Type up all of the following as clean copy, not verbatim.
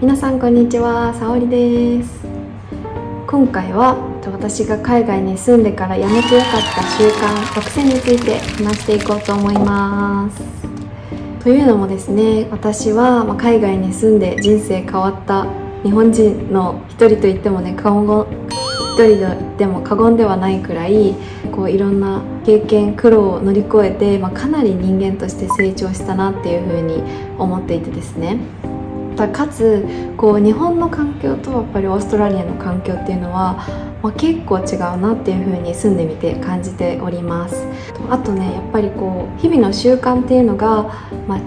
皆さんこんにちは、さおりです。今回は私が海外に住んでからやめてよかった習慣6選について話していこうと思います。というのもですね、私は海外に住んで人生変わった日本人の一人と言ってもね、過言ではないくらいいろんな経験苦労を乗り越えて、かなり人間として成長したなっていうふうに思っていてですね、かつ日本の環境とやっぱりオーストラリアの環境っていうのは、結構違うなっていう風に住んでみて感じております。あとね、やっぱり日々の習慣っていうのが、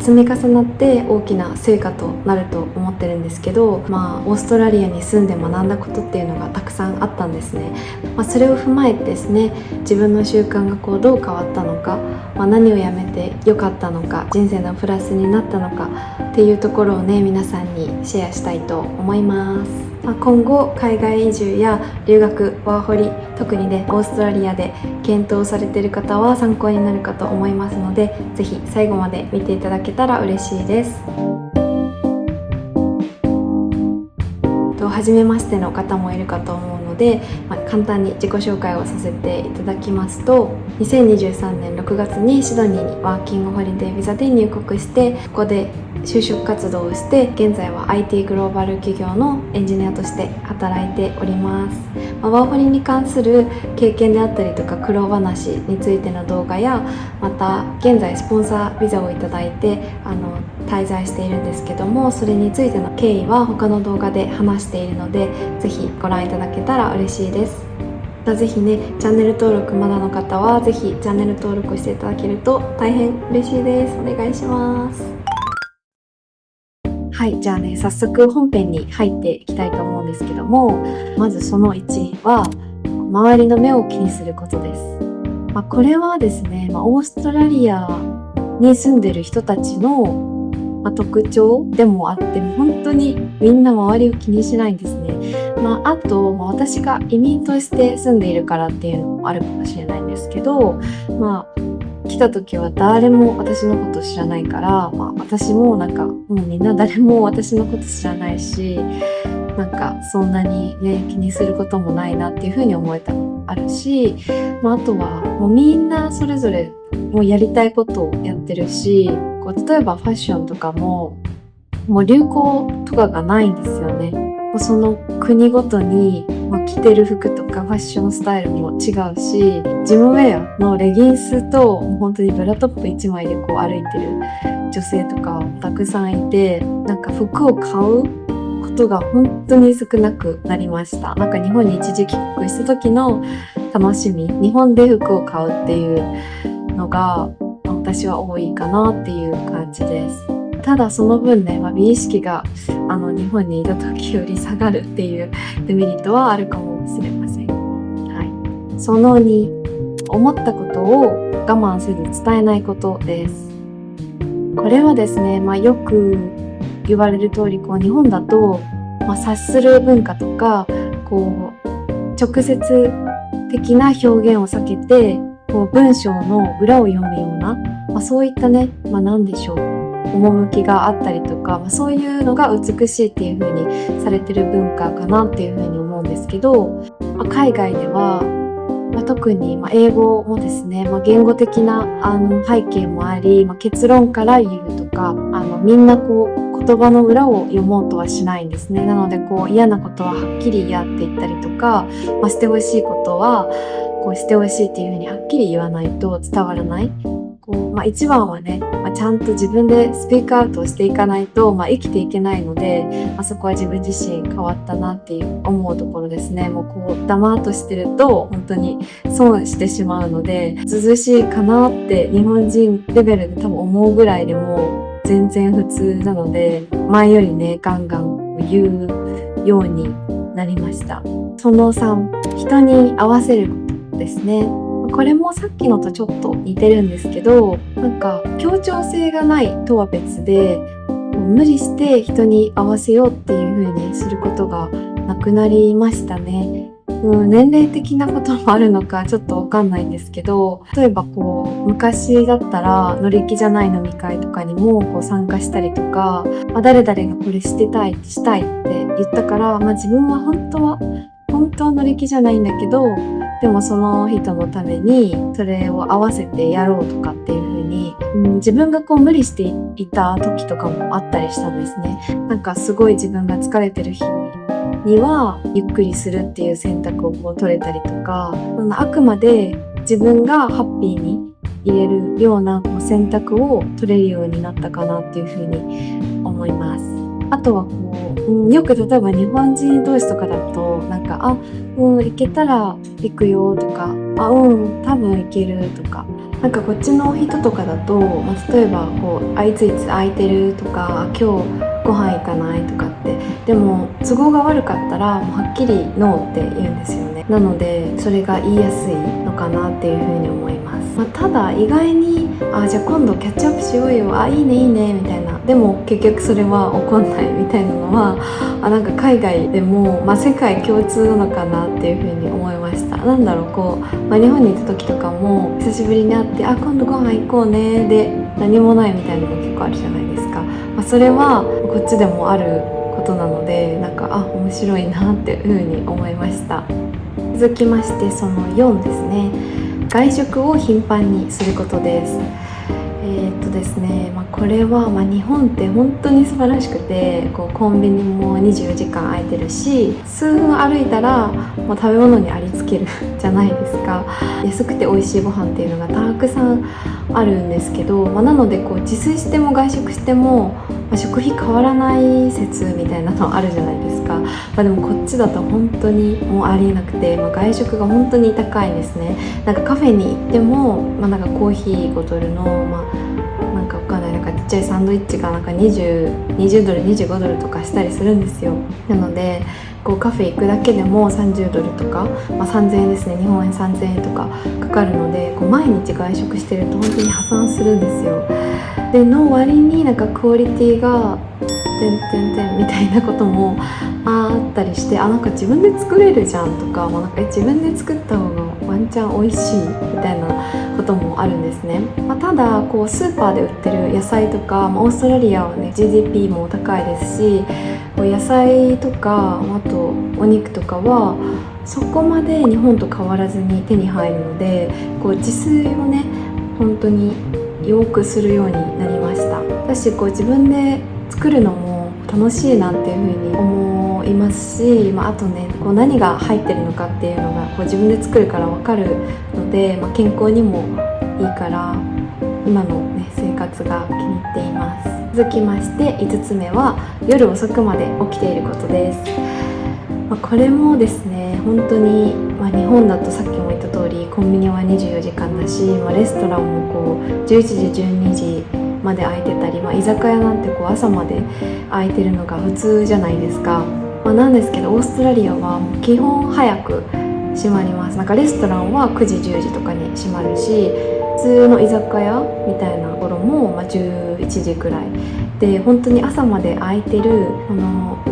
積み重なって大きな成果となると思ってるんですけど、オーストラリアに住んで学んだことっていうのがたくさんあったんですね。それを踏まえてですね、自分の習慣がどう変わったのか、何をやめてよかったのか、人生のプラスになったのかっていうところをね、皆さんにシェアしたいと思います。今後海外移住や留学、ワーホリ、特にねオーストラリアで検討されている方は参考になるかと思いますので、ぜひ最後まで見ていただけたら嬉しいです。初めましての方もいるかと思うので、簡単に自己紹介をさせていただきますと、2023年6月にシドニーにワーキングホリデービザで入国して、ここで就職活動をして、現在は IT グローバル企業のエンジニアとして働いております。ワーホリに関する経験であったりとか苦労話についての動画や、また現在スポンサービザをいただいて滞在しているんですけども、それについての経緯は他の動画で話しているので、ぜひご覧いただけたら嬉しいです。またぜひね、チャンネル登録まだの方はぜひチャンネル登録していただけると大変嬉しいです。お願いします。はい、じゃあね、早速本編に入っていきたいと思うんですけども、まずその1は周りの目を気にすることです。これはですね、オーストラリアに住んでる人たちの特徴でもあって、本当にみんな周りを気にしないんですね。あと、私が移民として住んでいるからっていうのもあるかもしれないんですけど、来た時は誰も私のこと知らないから、私もみんな誰も私のこと知らないし、そんなにね気にすることもないなっていうふうに思えたのもあるし、あとはもうみんなそれぞれもうやりたいことをやってるし、例えばファッションとかもう流行とかがないんですよね。その国ごとに、着てる服とかファッションスタイルも違うし、ジムウェアのレギンスと本当にブラトップ1枚で歩いてる女性とかたくさんいて、服を買うことが本当に少なくなりました。日本に一時帰国した時の楽しみ、日本で服を買うっていうのが私は多いかなっていう感じです。ただその分ね、美意識が日本にいた時より下がるっていうデメリットはあるかもしれません。はい、その2、思ったことを我慢せず伝えないことです。これはですね、よく言われる通り日本だと、察する文化とか直接的な表現を避けて文章の裏を読むような、そういったね、何でしょう、趣があったりとか、そういうのが美しいっていう風にされてる文化かなっていう風に思うんですけど、海外では、特に英語もですね、言語的な背景もあり、結論から言うとかみんな言葉の裏を読もうとはしないんですね。なので嫌なことははっきり嫌って言ったりとか、してほしいことはしてほしいっていう風にはっきり言わないと伝わらない。一番はね、ちゃんと自分でスピークアウトをしていかないと、生きていけないので、そこは自分自身変わったなっていう思うところですね。もう黙っとしてると本当に損してしまうので、ずずしいかなって日本人レベルで多分思うぐらいでも全然普通なので、前よりねガンガン言うようになりました。その3、人に合わせることですね。これもさっきのとちょっと似てるんですけど、協調性がないとは別で、無理して人に合わせようっていう風にすることがなくなりましたね。年齢的なこともあるのかちょっとわかんないんですけど、例えば昔だったら乗り気じゃない飲み会とかにも参加したりとか、誰々がこれしたいって言ったから、自分は本当は乗り気じゃないんだけど、でもその人のためにそれを合わせてやろうとかっていう風に、自分が無理していた時とかもあったりしたんですね。すごい自分が疲れてる日にはゆっくりするっていう選択を取れたりとか、あくまで自分がハッピーに入れるような選択を取れるようになったかなっていう風に思います。あとはよく例えば日本人同士とかだと行けたら行くよとか、多分行けるとか、こっちの人とかだと、例えばいついつ空いてるとか、今日ご飯行かないとかって、でも都合が悪かったらもうはっきりノーって言うんですよね。なのでそれが言いやすいのかなっていうふうに思います。ただ意外にじゃあ今度キャッチアップしようよ、いいねいいねみたいな、でも結局それは起こんないみたいなのは海外でも、世界共通なのかなっていうふうに思いました。日本にいた時とかも久しぶりに会って今度ご飯行こうねで何もないみたいなのも結構あるじゃないですか。それはこっちでもあることなので、面白いなっていうふうに思いました。続きましてその4ですね。外食を頻繁にすることです。ですね、これは日本って本当に素晴らしくて、コンビニも24時間空いてるし、数分歩いたらもう食べ物にありつけるじゃないですか。安くて美味しいご飯っていうのがたくさんあるんですけど、なので自炊しても外食しても、食費変わらない説みたいなのあるじゃないですか。でもこっちだと本当にもうありえなくて、外食が本当に高いんですね。カフェに行っても、コーヒーボトルのわかんないちっちゃいサンドイッチが20ドル25ドルとかしたりするんですよ。なのでカフェ行くだけでも30ドルとか、3000円ですね、日本円3000円とかかかるので、毎日外食してると本当に破産するんですよ。での割にクオリティがみたいなこともあったりして、自分で作れるじゃんとか、自分で作った方がワンチャン美味しいみたいなこともあるんですね。ただスーパーで売ってる野菜とか、オーストラリアはね GDP も高いですし、野菜とかあとお肉とかはそこまで日本と変わらずに手に入るので、自炊をね本当によくするようになりました。私自分で作るのも楽しいなっていうふうに思いますし、あとね何が入ってるのかっていうのが自分で作るから分かるので、健康にもいいから今の、生活が気に入っています。続きまして5つ目は夜遅くまで起きていることです。これもですね本当に、日本だとさっきも言った通りコンビニは24時間だし、レストランも11時12時まで開いてたり、居酒屋なんて朝まで開いてるのが普通じゃないですか。なんですけどオーストラリアはもう基本早く閉まります。レストランは9時10時とかに閉まるし、普通の居酒屋みたいなところも11時くらいで、本当に朝まで開いてる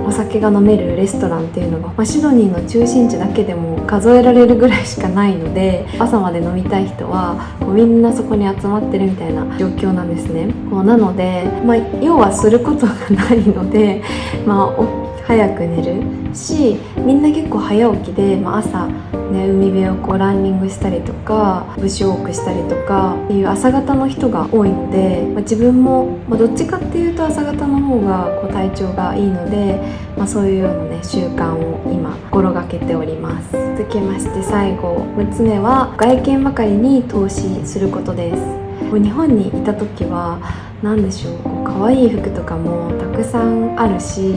お酒が飲めるレストランっていうのが、シドニーの中心地だけでも数えられるぐらいしかないので、朝まで飲みたい人はみんなそこに集まってるみたいな状況なんですね。なので、要はすることがないので、早く寝るし、みんな結構早起きで、朝、海辺をランニングしたりとかブッシュウォークしたりとかっていう朝方の人が多いので、自分も、どっちかっていうと朝方の方が体調がいいので、そういうような習慣を今心がけております。続きまして最後6つ目は外見ばかりに投資することです。日本にいた時は何でしょう、可愛い服とかもたくさんあるし、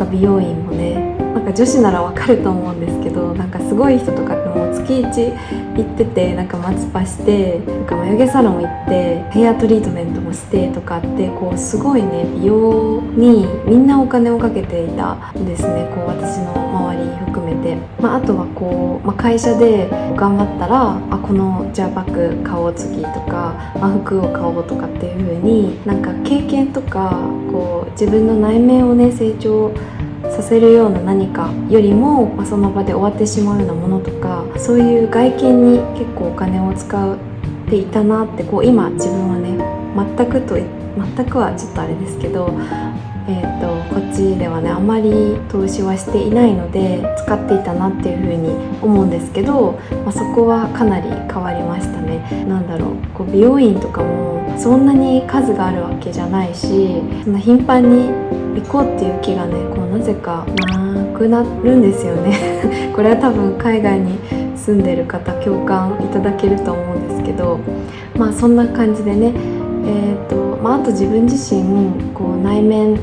美容院もね、女子ならわかると思うんですけど、すごい人とかってもう月1行ってて、マツパして、眉毛サロン行ってヘアトリートメントもしてとかって、すごいね美容にみんなお金をかけていたんですね。私の周り含めて、あとは会社で頑張ったらこのじゃあバッグ買おう次とか、服を買おうとかっていう風に経験とか自分の内面をね成長ささせるような何かよりも、その場で終わってしまうようなものとか、そういう外見に結構お金を使っていたなって、今自分はね全くはちょっとあれですけど、こっちではねあまり投資はしていないので使っていたなっていうふうに思うんですけど、そこはかなり変わりましたね。美容院とかもそんなに数があるわけじゃないし、そんな頻繁に行こうっていう気がねなぜかなくなるんですよねこれは多分海外に住んでる方共感いただけると思うんですけど、そんな感じでね、あと自分自身内面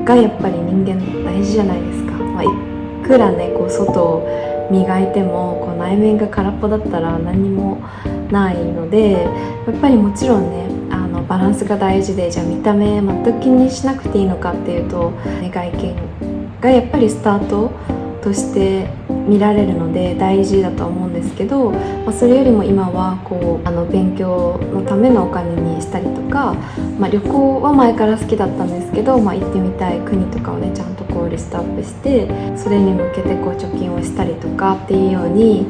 がやっぱり人間大事じゃないですか。いくらね外を磨いても内面が空っぽだったら何もないので、やっぱりもちろんねバランスが大事で、じゃあ見た目全く気にしなくていいのかっていうと、外見がやっぱりスタートとして見られるので大事だと思うんですけど、それよりも今は勉強のためのお金にしたりとか、旅行は前から好きだったんですけど、行ってみたい国とかをねちゃんとリストアップして、それに向けて貯金をしたりとかっていうように、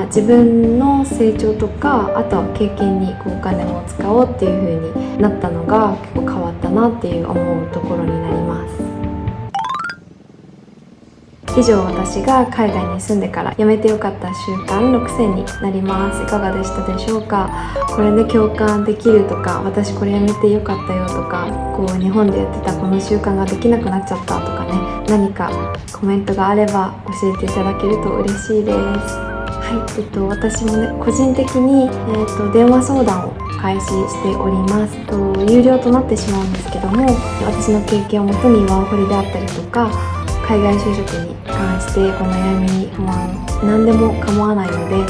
自分の成長とか、あとは経験にお金を使おうっていう風になったのが結構変わったなっていう思うところになります。以上、私が海外に住んでからやめてよかった習慣6選になります。いかがでしたでしょうか。これで共感できるとか、私これやめてよかったよとか、日本でやってたこの習慣ができなくなっちゃったとかね、何かコメントがあれば教えていただけると嬉しいです。私もね個人的に、電話相談を開始しております。有料となってしまうんですけども、私の経験をもとにワーホリであったりとか、海外就職に関して悩み不安何でも構わないので、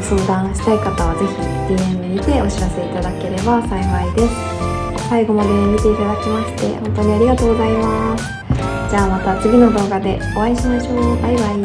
相談したい方はぜひ DM にてお知らせいただければ幸いです。最後まで見ていただきまして本当にありがとうございます。じゃあまた次の動画でお会いしましょう。バイバイ。